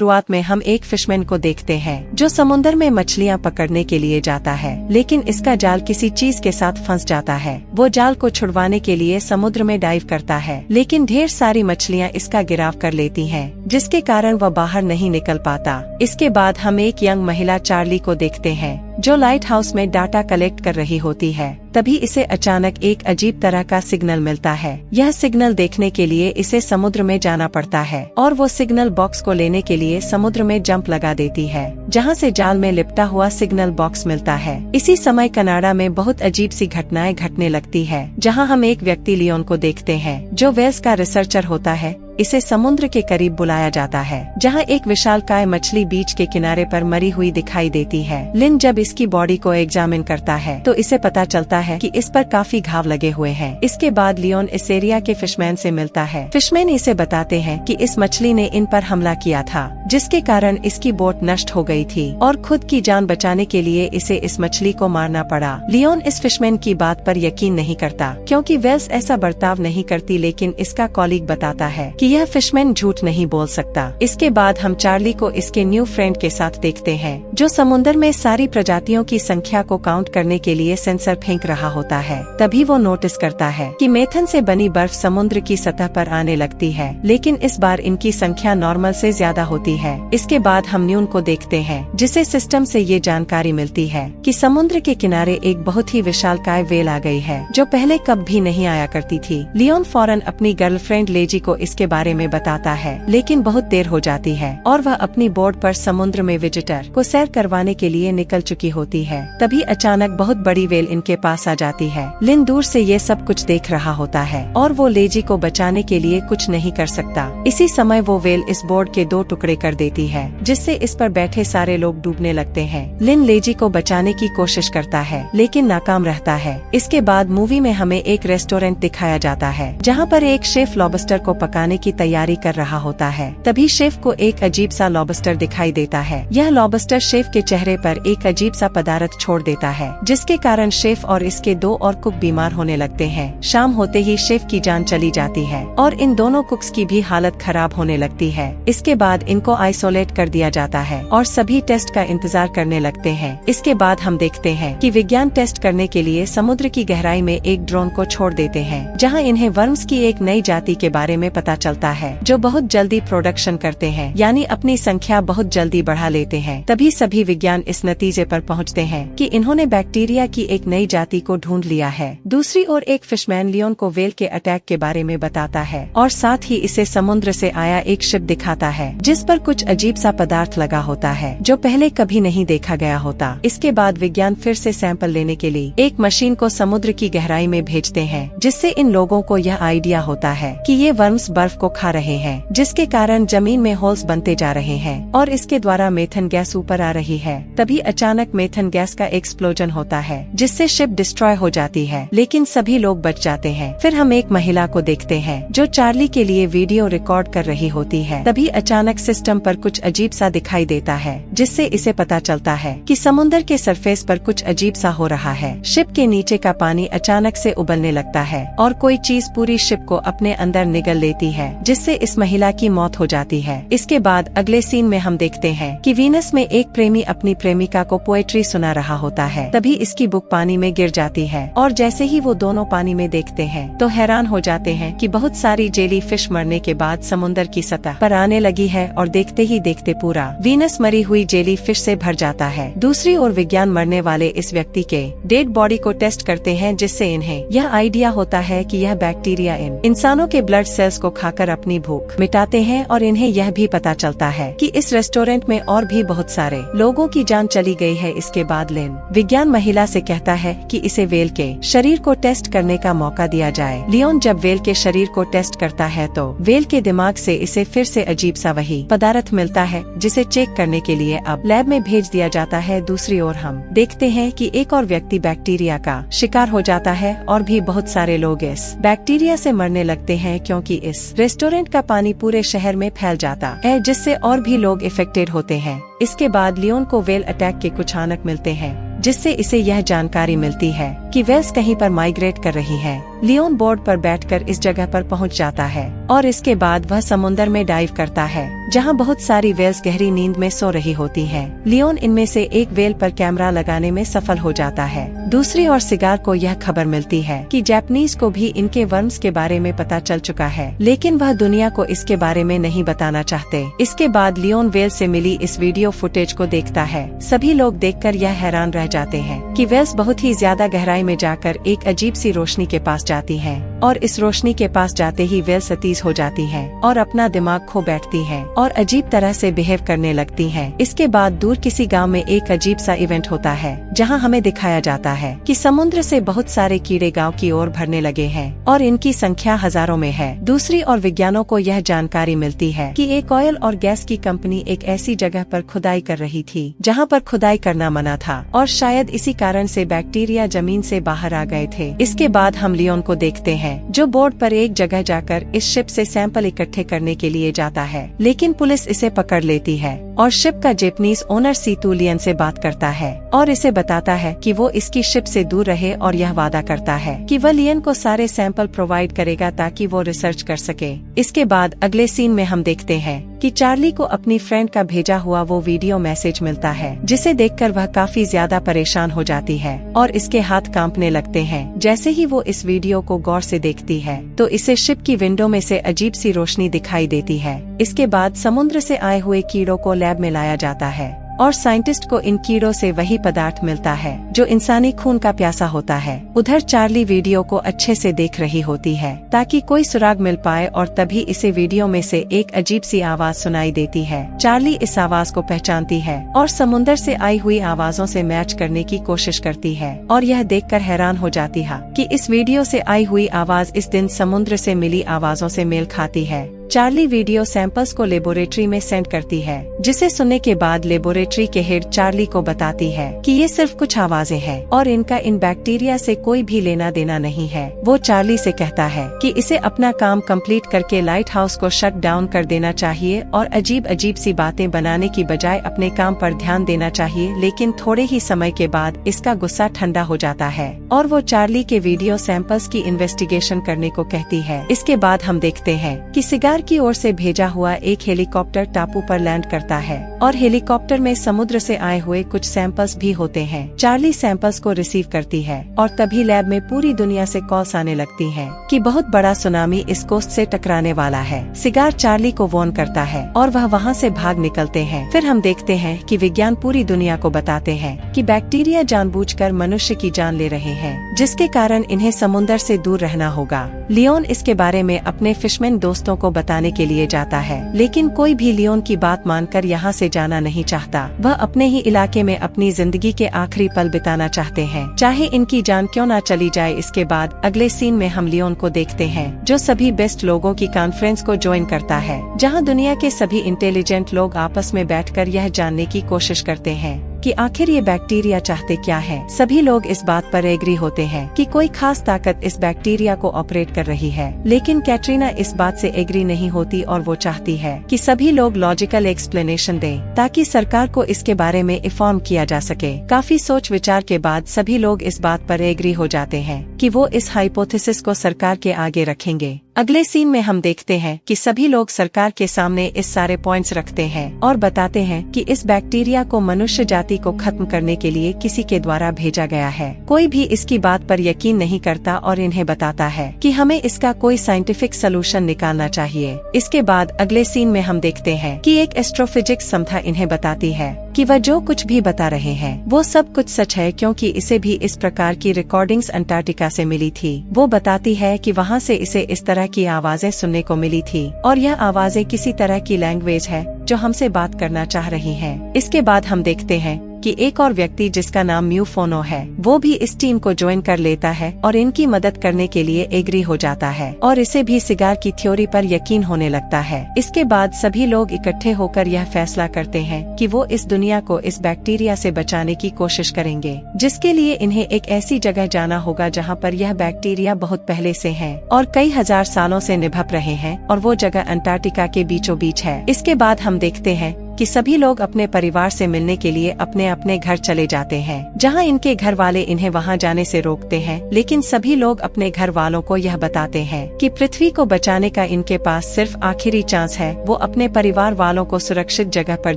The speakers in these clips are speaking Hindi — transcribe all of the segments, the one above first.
शुरुआत में हम एक फिशमैन को देखते हैं जो समुद्र में मछलियाँ पकड़ने के लिए जाता है, लेकिन इसका जाल किसी चीज के साथ फंस जाता है। वो जाल को छुड़वाने के लिए समुद्र में डाइव करता है, लेकिन ढेर सारी मछलियाँ इसका गिराव कर लेती हैं, जिसके कारण वह बाहर नहीं निकल पाता। इसके बाद हम एक यंग महिला चार्ली को देखते हैं जो लाइट हाउस में डाटा कलेक्ट कर रही होती है। तभी इसे अचानक एक अजीब तरह का सिग्नल मिलता है। यह सिग्नल देखने के लिए इसे समुद्र में जाना पड़ता है और वो सिग्नल बॉक्स को लेने के लिए समुद्र में जंप लगा देती है, जहां से जाल में लिपटा हुआ सिग्नल बॉक्स मिलता है। इसी समय कनाडा में बहुत अजीब सी घटनाएं घटने लगती है, जहां हम एक व्यक्ति लियोन को देखते हैं जो वेल्स का रिसर्चर होता है। इसे समुद्र के करीब बुलाया जाता है, जहां एक विशालकाय मछली बीच के किनारे पर मरी हुई दिखाई देती है। लिन जब इसकी बॉडी को एग्जामिन करता है तो इसे पता चलता है कि इस पर काफी घाव लगे हुए हैं। इसके बाद लियोन इस एरिया के फिशमैन से मिलता है। फिशमैन इसे बताते हैं कि इस मछली ने इन पर हमला किया था, जिसके कारण इसकी बोट नष्ट हो गई थी और खुद की जान बचाने के लिए इसे इस मछली को मारना पड़ा। लियोन इस फिशमैन की बात पर यकीन नहीं करता, क्योंकि वेल्स ऐसा बर्ताव नहीं करती, लेकिन इसका कॉलीग बताता है कि यह फिशमैन झूठ नहीं बोल सकता। इसके बाद हम चार्ली को इसके न्यू फ्रेंड के साथ देखते हैं, जो समुद्र में सारी प्रजातियों की संख्या को काउंट करने के लिए सेंसर फेंक रहा होता है। तभी वो नोटिस करता है कि मेथन से बनी बर्फ समुद्र की सतह पर आने लगती है, लेकिन इस बार इनकी संख्या नॉर्मल से ज्यादा होती है। इसके बाद हम न्यून को देखते हैं, जिसे सिस्टम से ये जानकारी मिलती है कि समुद्र के किनारे एक बहुत ही विशालकाय वेल आ गई है, जो पहले कब भी नहीं आया करती थी। लियोन फौरन अपनी गर्लफ्रेंड लेजी को इसके बारे में बताता है, लेकिन बहुत देर हो जाती है और वह अपनी बोट पर समुद्र में विजिटर को सैर करवाने के लिए निकल चुकी होती है। तभी अचानक बहुत बड़ी वेल इनके पास आ जाती है। लिन दूर से ये सब कुछ देख रहा होता है और वो लेजी को बचाने के लिए कुछ नहीं कर सकता। इसी समय वो वेल इस बोट के 2 टुकड़े कर देती है, जिससे इस पर बैठे सारे लोग डूबने लगते हैं। लिन लेजी को बचाने की कोशिश करता है, लेकिन नाकाम रहता है। इसके बाद मूवी में हमें एक रेस्टोरेंट दिखाया जाता है, जहाँ पर एक शेफ लॉबस्टर को पकाने की तैयारी कर रहा होता है। तभी शेफ को एक अजीब सा लॉबस्टर दिखाई देता है। यह लॉबस्टर शेफ के चेहरे पर एक अजीब सा पदार्थ छोड़ देता है, जिसके कारण शेफ और इसके 2 और कुक बीमार होने लगते हैं। शाम होते ही शेफ की जान चली जाती है और इन दोनों कुक्स की भी हालत खराब होने लगती है। इसके बाद इनको आइसोलेट कर दिया जाता है और सभी टेस्ट का इंतजार करने लगते हैं। इसके बाद हम देखते हैं कि विज्ञान टेस्ट करने के लिए समुद्र की गहराई में एक ड्रोन को छोड़ देते हैं, जहाँ इन्हें वर्म्स की एक नई जाति के बारे में पता चलता है, जो बहुत जल्दी प्रोडक्शन करते हैं, यानी अपनी संख्या बहुत जल्दी बढ़ा लेते हैं। तभी सभी विज्ञान इस नतीजे पर पहुंचते हैं कि इन्होंने बैक्टीरिया की एक नई जाति को ढूंढ लिया है। दूसरी ओर एक फिशमैन लियोन को वेल के अटैक के बारे में बताता है और साथ ही इसे समुद्र से आया एक शिप दिखाता है, जिस पर कुछ अजीब सा पदार्थ लगा होता है, जो पहले कभी नहीं देखा गया होता। इसके बाद विज्ञान फिर से सैंपल लेने के लिए एक मशीन को समुद्र की गहराई में भेजते हैं, जिससे इन लोगों को यह आइडिया होता है कि ये वर्म्स बर्फ को खा रहे हैं, जिसके कारण जमीन में होल्स बनते जा रहे हैं और इसके द्वारा मेथन गैस ऊपर आ रही है। तभी अचानक मेथन गैस का एक्सप्लोजन होता है, जिससे शिप डिस्ट्रॉय हो जाती है, लेकिन सभी लोग बच जाते हैं। फिर हम एक महिला को देखते हैं जो चार्ली के लिए वीडियो रिकॉर्ड कर रही होती है। तभी अचानक सिस्टम पर कुछ अजीब सा दिखाई देता है, जिससे इसे पता चलता है कि समुद्र के सरफेस पर कुछ अजीब सा हो रहा है। शिप के नीचे का पानी अचानक से उबलने लगता है और कोई चीज पूरी शिप को अपने अंदर निगल लेती है, जिससे इस महिला की मौत हो जाती है। इसके बाद अगले सीन में हम देखते हैं कि वीनस में एक प्रेमी अपनी प्रेमिका को पोएट्री सुना रहा होता है। तभी इसकी बुक पानी में गिर जाती है और जैसे ही वो दोनों पानी में देखते हैं तो हैरान हो जाते हैं कि बहुत सारी जेली फिश मरने के बाद समुद्र की सतह पर आने लगी है और देखते ही देखते पूरा वीनस मरी हुई जेली फिश से भर जाता है। दूसरी ओर विज्ञान मरने वाले इस व्यक्ति के डेड बॉडी को टेस्ट करते हैं, जिससे इन्हें यह आइडिया होता है कि यह बैक्टीरिया इन इंसानों के ब्लड सेल्स को खाकर अपनी भूख मिटाते हैं और इन्हें यह भी पता चलता है कि इस रेस्टोरेंट में और भी बहुत सारे लोगों की जान चली गई है। इसके बाद लिन विज्ञान महिला से कहता है कि इसे वेल के शरीर को टेस्ट करने का मौका दिया जाए। लियोन जब वेल के शरीर को टेस्ट करता है तो वेल के दिमाग से इसे फिर से अजीब सा वही पदार्थ मिलता है, जिसे चेक करने के लिए अब लैब में भेज दिया जाता है। दूसरी ओर हम देखते हैं कि एक और व्यक्ति बैक्टीरिया का शिकार हो जाता है और भी बहुत सारे लोग इस बैक्टीरिया से मरने लगते हैं, क्योंकि इस रेस्टोरेंट का पानी पूरे शहर में फैल जाता है, जिससे और भी लोग इफेक्टेड होते हैं। इसके बाद लियोन को वेल अटैक के कुछ आनक मिलते हैं, जिससे इसे यह जानकारी मिलती है कि वेल्स कहीं पर माइग्रेट कर रही है। लियोन बोर्ड पर बैठकर इस जगह पर पहुंच जाता है और इसके बाद वह समुद्र में डाइव करता है, जहाँ बहुत सारी वेल्स गहरी नींद में सो रही होती हैं। लियोन इनमें से एक वेल पर कैमरा लगाने में सफल हो जाता है। दूसरी ओर सिगार को यह खबर मिलती है कि जापानीज को भी इनके वर्म्स के बारे में पता चल चुका है, लेकिन वह दुनिया को इसके बारे में नहीं बताना चाहते। इसके बाद लियोन वेल से मिली इस वीडियो फुटेज को देखता है। सभी लोग देखकर यह हैरान रह जाते हैं कि वेल्स बहुत ही ज्यादा गहराई में जाकर एक अजीब सी रोशनी के पास जाती हैं, और इस रोशनी के पास जाते ही वेल सतीज हो जाती है और अपना दिमाग खो बैठती है और अजीब तरह से बिहेव करने लगती है। इसके बाद दूर किसी गांव में एक अजीब सा इवेंट होता है, जहां हमें दिखाया जाता है कि समुद्र से बहुत सारे कीड़े गांव की ओर भरने लगे हैं और इनकी संख्या हजारों में है। दूसरी ओर विज्ञानों को यह जानकारी मिलती है कि एक ऑयल और गैस की कंपनी एक ऐसी जगह पर खुदाई कर रही थी जहां पर खुदाई करना मना था, और शायद इसी कारण से बैक्टीरिया जमीन से बाहर आ गए थे। इसके बाद हम लियोन को देखते हैं जो बोर्ड पर एक जगह जाकर इस शिप से सैंपल इकट्ठे करने के लिए जाता है, लेकिन पुलिस इसे पकड़ लेती है और शिप का जापानीज ओनर सीतू लियन से बात करता है और इसे बताता है कि वो इसकी शिप से दूर रहे, और यह वादा करता है कि वह लियन को सारे सैंपल प्रोवाइड करेगा ताकि वो रिसर्च कर सके। इसके बाद अगले सीन में हम देखते हैं कि चार्ली को अपनी फ्रेंड का भेजा हुआ वो वीडियो मैसेज मिलता है, जिसे देखकर वह काफी ज्यादा परेशान हो जाती है और इसके हाथ कांपने लगते हैं। जैसे ही वो इस वीडियो को गौर से देखती है तो इसे शिप की विंडो में से अजीब सी रोशनी दिखाई देती है। इसके बाद समुद्र से आए हुए कीड़ों को लैब में लाया जाता है और साइंटिस्ट को इन कीड़ों से वही पदार्थ मिलता है जो इंसानी खून का प्यासा होता है। उधर चार्ली वीडियो को अच्छे से देख रही होती है ताकि कोई सुराग मिल पाए, और तभी इसे वीडियो में से एक अजीब सी आवाज सुनाई देती है। चार्ली इस आवाज को पहचानती है और समुद्र से आई हुई आवाजों से मैच करने की कोशिश करती है, और यह देखकर हैरान हो जाती है कि इस वीडियो से आई हुई आवाज इस दिन समुद्र से मिली आवाजों से मेल खाती है। चार्ली वीडियो सैंपल्स को लेबोरेटरी में सेंड करती है, जिसे सुनने के बाद लेबोरेटरी के हेड चार्ली को बताती है कि ये सिर्फ कुछ आवाजें हैं और इनका इन बैक्टीरिया से कोई भी लेना देना नहीं है। वो चार्ली से कहता है कि इसे अपना काम कंप्लीट करके लाइट हाउस को शट डाउन कर देना चाहिए और अजीब अजीब सी बातें बनाने की बजाय अपने काम पर ध्यान देना चाहिए। लेकिन थोड़े ही समय के बाद इसका गुस्सा ठंडा हो जाता है और वो चार्ली के वीडियो सैंपल्स की इन्वेस्टिगेशन करने को कहती है। इसके बाद हम देखते हैं कि सिगार की ओर से भेजा हुआ एक हेलीकॉप्टर टापू पर लैंड करता है और हेलीकॉप्टर में समुद्र से आए हुए कुछ सैंपल्स भी होते हैं। चार्ली सैंपल्स को रिसीव करती है और तभी लैब में पूरी दुनिया से कॉल्स आने लगती हैं कि बहुत बड़ा सुनामी इस कोस्ट से टकराने वाला है। सिगार चार्ली को वार्न करता है और वह वहाँ से भाग निकलते हैं। फिर हम देखते हैं कि विज्ञान पूरी दुनिया को बताते हैं कि बैक्टीरिया जानबूझकर मनुष्य की जान ले रहे हैं, जिसके कारण इन्हें समुद्र से दूर रहना होगा। लियोन इसके बारे में अपने फिशमैन दोस्तों को बताने के लिए जाता है, लेकिन कोई भी लियोन की बात मानकर यहाँ से जाना नहीं चाहता। वह अपने ही इलाके में अपनी जिंदगी के आखिरी पल बिताना चाहते हैं, चाहे इनकी जान क्यों ना चली जाए। इसके बाद अगले सीन में हम लियोन को देखते हैं जो सभी बेस्ट लोगों की कॉन्फ्रेंस को ज्वाइन करता है, जहाँ दुनिया के सभी इंटेलिजेंट लोग आपस में बैठकर यह जानने की कोशिश करते हैं कि आखिर ये बैक्टीरिया चाहते क्या है। सभी लोग इस बात पर एग्री होते हैं कि कोई खास ताकत इस बैक्टीरिया को ऑपरेट कर रही है, लेकिन कैटरीना इस बात से एग्री नहीं होती और वो चाहती है कि सभी लोग लॉजिकल एक्सप्लेनेशन दें ताकि सरकार को इसके बारे में इन्फॉर्म किया जा सके। काफी सोच विचार के बाद सभी लोग इस बात पर एग्री हो जाते हैं कि वो इस हाइपोथेसिस को सरकार के आगे रखेंगे। अगले सीन में हम देखते हैं कि सभी लोग सरकार के सामने इस सारे पॉइंट्स रखते हैं और बताते हैं कि इस बैक्टीरिया को मनुष्य जाति को खत्म करने के लिए किसी के द्वारा भेजा गया है। कोई भी इसकी बात पर यकीन नहीं करता और इन्हें बताता है कि हमें इसका कोई साइंटिफिक सलूशन निकालना चाहिए। इसके बाद अगले सीन में हम देखते हैं कि एक एस्ट्रोफिजिक्स समझा इन्हें बताती है कि वह जो कुछ भी बता रहे हैं वो सब कुछ सच है, क्योंकि इसे भी इस प्रकार की रिकॉर्डिंग्स अंटार्कटिका से मिली थी। वो बताती है कि वहाँ से इसे इस तरह की आवाजें सुनने को मिली थी और यह आवाजें किसी तरह की लैंग्वेज है जो हमसे बात करना चाह रही हैं। इसके बाद हम देखते हैं कि एक और व्यक्ति जिसका नाम म्यूफोनो है वो भी इस टीम को ज्वाइन कर लेता है और इनकी मदद करने के लिए एग्री हो जाता है और इसे भी सिगार की थ्योरी पर यकीन होने लगता है। इसके बाद सभी लोग इकट्ठे होकर यह फैसला करते हैं कि वो इस दुनिया को इस बैक्टीरिया से बचाने की कोशिश करेंगे, जिसके लिए इन्हें एक ऐसी जगह जाना होगा जहाँ पर यह बैक्टीरिया बहुत पहले से है और कई हजार सालों से निभप रहे हैं, और वो जगह अंटार्कटिका के बीचों बीच है। इसके बाद हम देखते हैं कि सभी लोग अपने परिवार से मिलने के लिए अपने अपने घर चले जाते हैं, जहाँ इनके घर वाले इन्हें वहाँ जाने से रोकते हैं। लेकिन सभी लोग अपने घर वालों को यह बताते हैं कि पृथ्वी को बचाने का इनके पास सिर्फ आखिरी चांस है। वो अपने परिवार वालों को सुरक्षित जगह पर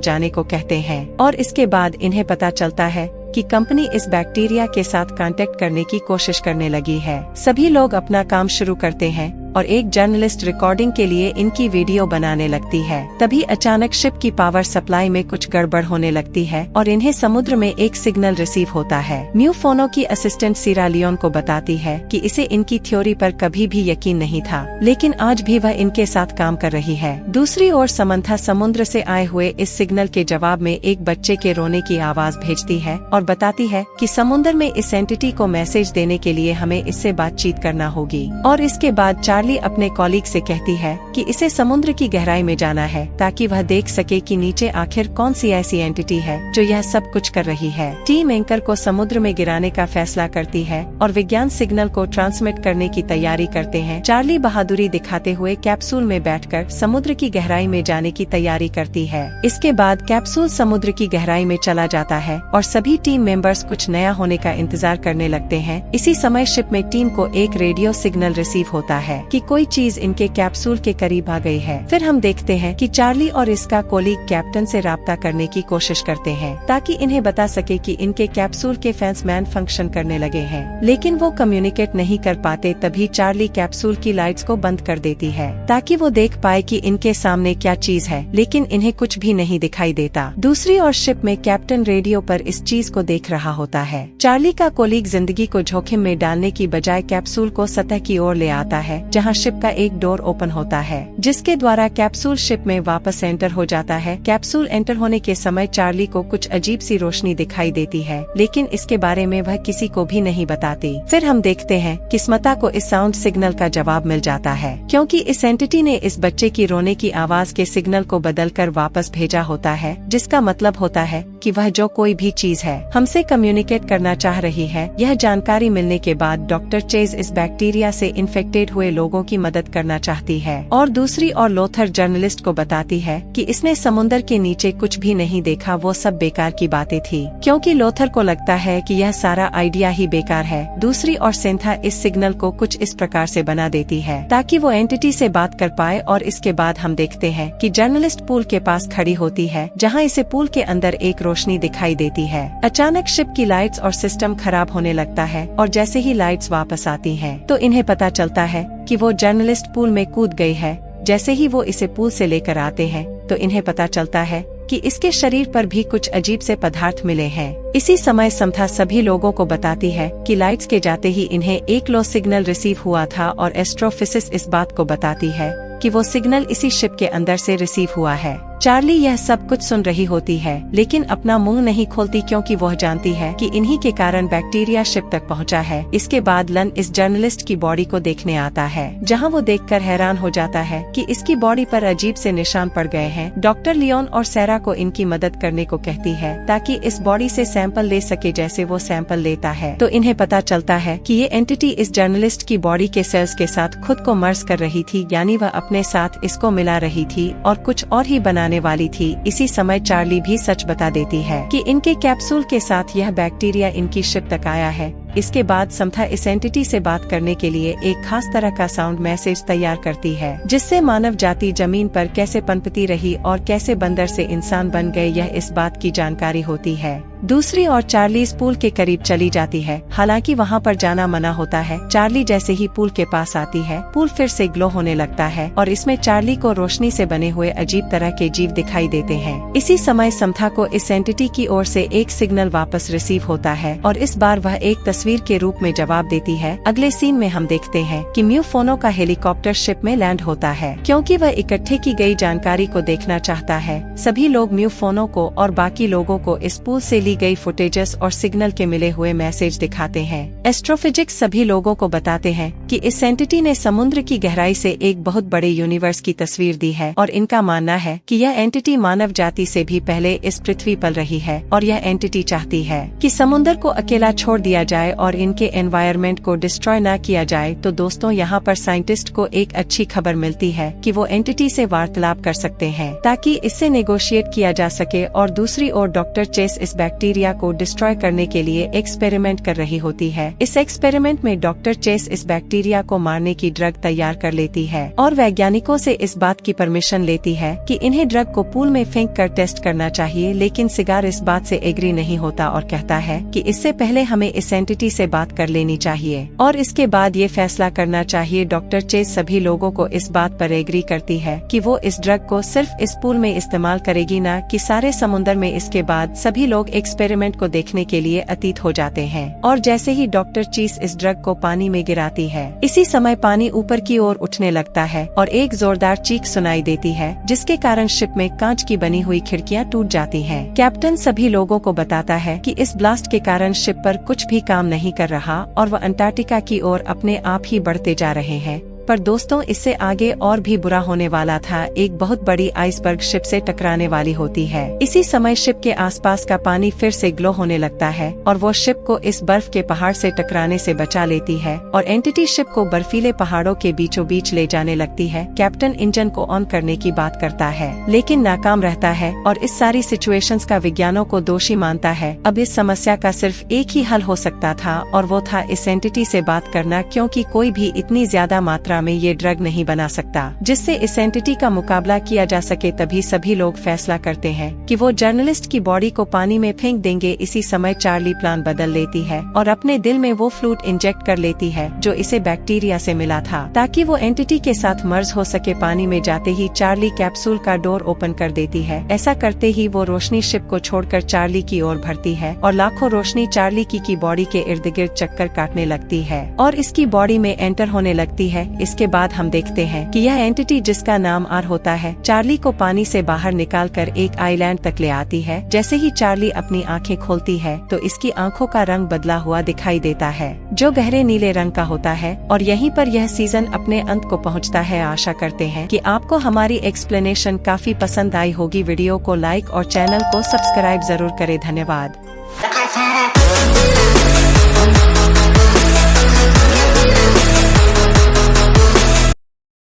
जाने को कहते हैं और इसके बाद इन्हें पता चलता है कि कंपनी इस बैक्टीरिया के साथ कांटेक्ट करने की कोशिश करने लगी है। सभी लोग अपना काम शुरू करते हैं और एक जर्नलिस्ट रिकॉर्डिंग के लिए इनकी वीडियो बनाने लगती है। तभी अचानक शिप की पावर सप्लाई में कुछ गड़बड़ होने लगती है और इन्हें समुद्र में एक सिग्नल रिसीव होता है। म्यूफोनो की असिस्टेंट सीरा लियोन को बताती है कि इसे इनकी थ्योरी पर कभी भी यकीन नहीं था, लेकिन आज भी वह इनके साथ काम कर रही है। दूसरी ओर समंथा समुद्र से आए हुए इस सिग्नल के जवाब में एक बच्चे के रोने की आवाज भेजती है और बताती है कि समुद्र में इस एंटिटी को मैसेज देने के लिए हमें इससे बातचीत करना होगी। और इसके बाद चार्ली अपने कॉलीग से कहती है कि इसे समुद्र की गहराई में जाना है ताकि वह देख सके कि नीचे आखिर कौन सी ऐसी एंटिटी है जो यह सब कुछ कर रही है। टीम एंकर को समुद्र में गिराने का फैसला करती है और विज्ञान सिग्नल को ट्रांसमिट करने की तैयारी करते हैं। चार्ली बहादुरी दिखाते हुए कैप्सूल में बैठकर समुद्र की गहराई में जाने की तैयारी करती है। इसके बाद कैप्सूल समुद्र की गहराई में चला जाता है और सभी टीम मेंबर्स कुछ नया होने का इंतजार करने लगते हैं। इसी समय शिप में टीम को एक रेडियो सिग्नल रिसीव होता है कि कोई चीज इनके कैप्सूल के करीब आ गई है। फिर हम देखते हैं कि चार्ली और इसका कोलीग कैप्टन से राब्ता करने की कोशिश करते हैं ताकि इन्हें बता सके कि इनके कैप्सूल के फैंस मैन फंक्शन करने लगे हैं, लेकिन वो कम्युनिकेट नहीं कर पाते। तभी चार्ली कैप्सूल की लाइट्स को बंद कर देती है ताकि वो देख पाए कि इनके सामने क्या चीज है, लेकिन इन्हें कुछ भी नहीं दिखाई देता। दूसरी ओर शिप में कैप्टन रेडियो पर इस चीज को देख रहा होता है। चार्ली का कोलीग जिंदगी को जोखिम में डालने की बजाय कैप्सूल को सतह की ओर ले आता है, जहां शिप का एक डोर ओपन होता है जिसके द्वारा कैप्सूल शिप में वापस एंटर हो जाता है। कैप्सूल एंटर होने के समय चार्ली को कुछ अजीब सी रोशनी दिखाई देती है, लेकिन इसके बारे में वह किसी को भी नहीं बताती। फिर हम देखते हैं कि स्मता को इस साउंड सिग्नल का जवाब मिल जाता है, क्योंकि इस एंटिटी ने इस बच्चे की रोने की आवाज के सिग्नल को बदलकर वापस भेजा होता है, जिसका मतलब होता है कि वह जो कोई भी चीज है हमसे कम्युनिकेट करना चाह रही है। यह जानकारी मिलने के बाद डॉक्टर चेज इस बैक्टीरिया से इन्फेक्टेड हुए लोगों की मदद करना चाहती है और दूसरी ओर लोथर जर्नलिस्ट को बताती है कि इसने समुद्र के नीचे कुछ भी नहीं देखा, वो सब बेकार की बातें थी, क्योंकि लोथर को लगता है कि यह सारा आइडिया ही बेकार है। दूसरी ओर सिंथा इस सिग्नल को कुछ इस प्रकार से बना देती है ताकि वो एंटिटी से बात कर पाए और इसके बाद हम देखते हैं कि जर्नलिस्ट पूल के पास खड़ी होती है, जहां इसे पूल के अंदर एक रोशनी दिखाई देती है। अचानक शिप की लाइट्स और सिस्टम खराब होने लगता है और जैसे ही लाइट्स वापस आती हैं, तो इन्हें पता चलता है कि वो जर्नलिस्ट पूल में कूद गई है। जैसे ही वो इसे पूल से लेकर आते हैं तो इन्हें पता चलता है कि इसके शरीर पर भी कुछ अजीब से पदार्थ मिले हैं। इसी समय समथा सभी लोगों को बताती है कि लाइट्स के जाते ही इन्हें एक लो सिग्नल रिसीव हुआ था और एस्ट्रोफिसिस इस बात को बताती है कि वो सिग्नल इसी शिप के अंदर से रिसीव हुआ है। चार्ली यह सब कुछ सुन रही होती है, लेकिन अपना मुंह नहीं खोलती क्योंकि वह जानती है कि इन्हीं के कारण बैक्टीरिया शिप तक पहुंचा है। इसके बाद लन इस जर्नलिस्ट की बॉडी को देखने आता है, जहां वो देखकर हैरान हो जाता है कि इसकी बॉडी पर अजीब से निशान पड़ गए हैं। डॉक्टर लियोन और सैरा को इनकी मदद करने को कहती है ताकि इस बॉडी से सैंपल ले सके। जैसे वो सैंपल लेता है तो इन्हें पता चलता है कि ये एंटिटी इस जर्नलिस्ट की बॉडी के सेल्स के साथ खुद को मर्ज कर रही थी, यानी वह अपने साथ इसको मिला रही थी और कुछ और ही बनाने वाली थी। इसी समय चार्ली भी सच बता देती है कि इनके कैप्सूल के साथ यह बैक्टीरिया इनकी शिप तक आया है। इसके बाद समथा इस एंटिटी से बात करने के लिए एक खास तरह का साउंड मैसेज तैयार करती है, जिससे मानव जाति जमीन पर कैसे पनपती रही और कैसे बंदर से इंसान बन गए, यह इस बात की जानकारी होती है। दूसरी ओर चार्ली इस पूल के करीब चली जाती है, हालांकि वहां पर जाना मना होता है। चार्ली जैसे ही पूल के पास आती है, पूल फिर से ग्लो होने लगता है और इसमें चार्ली को रोशनी से बने हुए अजीब तरह के जीव दिखाई देते हैं। इसी समय समथा को इस एंटिटी की ओर से एक सिग्नल वापस रिसीव होता है और इस बार वह एक तस्वीर के रूप में जवाब देती है। अगले सीन में हम देखते हैं कि म्यूफोनो का हेलीकॉप्टर शिप में लैंड होता है, क्योंकि वह इकट्ठे की गई जानकारी को देखना चाहता है। सभी लोग म्यूफोनो को और बाकी लोगों को इस पूल से ली गई फुटेजेस और सिग्नल के मिले हुए मैसेज दिखाते हैं। एस्ट्रोफिजिक्स सभी लोगों को बताते हैं कि इस एंटिटी ने समुद्र की गहराई से एक बहुत बड़े यूनिवर्स की तस्वीर दी है और इनका मानना है कि यह एंटिटी मानव जाति से भी पहले इस पृथ्वी पर रही है और यह एंटिटी चाहती है कि समुद्र को अकेला छोड़ दिया जाए और इनके एनवायरनमेंट को डिस्ट्रॉय ना किया जाए, तो दोस्तों यहाँ पर साइंटिस्ट को एक अच्छी खबर मिलती है कि वो एंटिटी से वार्तालाप कर सकते हैं ताकि इससे नेगोशिएट किया जा सके। और दूसरी ओर डॉक्टर चेस इस बैक्टीरिया को डिस्ट्रॉय करने के लिए एक्सपेरिमेंट कर रही होती है। इस एक्सपेरिमेंट में डॉक्टर चेस इस बैक्टीरिया को मारने की ड्रग तैयार कर लेती है और वैज्ञानिकों से इस बात की परमिशन लेती है कि इन्हें ड्रग को पूल में फेंक कर टेस्ट करना चाहिए। लेकिन सिगार इस बात से एग्री नहीं होता और कहता है कि इससे पहले हमें इस एंटिटी से बात कर लेनी चाहिए और इसके बाद ये फैसला करना चाहिए। डॉक्टर चेस सभी लोगों को इस बात पर एग्री करती है कि वो इस ड्रग को सिर्फ इस पूल में इस्तेमाल करेगी, ना कि सारे समुद्र में। इसके बाद सभी लोग एक्सपेरिमेंट को देखने के लिए अतीत हो जाते हैं और जैसे ही डॉक्टर चीस इस ड्रग को पानी में गिराती है, इसी समय पानी ऊपर की ओर उठने लगता है और एक जोरदार चीख सुनाई देती है, जिसके कारण शिप में कांच की बनी हुई खिड़कियां टूट जाती हैं। कैप्टन सभी लोगों को बताता है कि इस ब्लास्ट के कारण शिप पर कुछ भी काम नहीं कर रहा और वह अंटार्कटिका की ओर अपने आप ही बढ़ते जा रहे हैं। पर दोस्तों इससे आगे और भी बुरा होने वाला था। एक बहुत बड़ी आइसबर्ग शिप से टकराने वाली होती है। इसी समय शिप के आसपास का पानी फिर से ग्लो होने लगता है और वो शिप को इस बर्फ के पहाड़ से टकराने से बचा लेती है और एंटिटी शिप को बर्फीले पहाड़ों के बीचों बीच ले जाने लगती है। कैप्टन इंजन को ऑन करने की बात करता है लेकिन नाकाम रहता है और इस सारी सिचुएशंस का विज्ञानों को दोषी मानता है। अब इस समस्या का सिर्फ एक ही हल हो सकता था और वो था इस एंटिटी से बात करना, क्योंकि कोई भी इतनी ज्यादा मात्रा में ये ड्रग नहीं बना सकता जिससे इस एंटिटी का मुकाबला किया जा सके। तभी सभी लोग फैसला करते हैं कि वो जर्नलिस्ट की बॉडी को पानी में फेंक देंगे। इसी समय चार्ली प्लान बदल लेती है और अपने दिल में वो फ्लूइड इंजेक्ट कर लेती है जो इसे बैक्टीरिया से मिला था, ताकि वो एंटिटी के साथ मर्ज हो सके। पानी में जाते ही चार्ली कैप्सूल का डोर ओपन कर देती है। ऐसा करते ही वो रोशनी शिप को छोड़कर चार्ली की ओर भरती है और लाखों रोशनी चार्ली की बॉडी के इर्द गिर्द चक्कर काटने लगती है और इसकी बॉडी में एंटर होने लगती है। इसके बाद हम देखते हैं कि यह एंटिटी, जिसका नाम आर होता है, चार्ली को पानी से बाहर निकालकर एक आइलैंड तक ले आती है। जैसे ही चार्ली अपनी आंखें खोलती है तो इसकी आंखों का रंग बदला हुआ दिखाई देता है जो गहरे नीले रंग का होता है। और यहीं पर यह सीजन अपने अंत को पहुंचता है। आशा करते हैं कि आपको हमारी एक्सप्लेनेशन काफी पसंद आई होगी। वीडियो को लाइक और चैनल को सब्सक्राइब जरूर करें। धन्यवाद।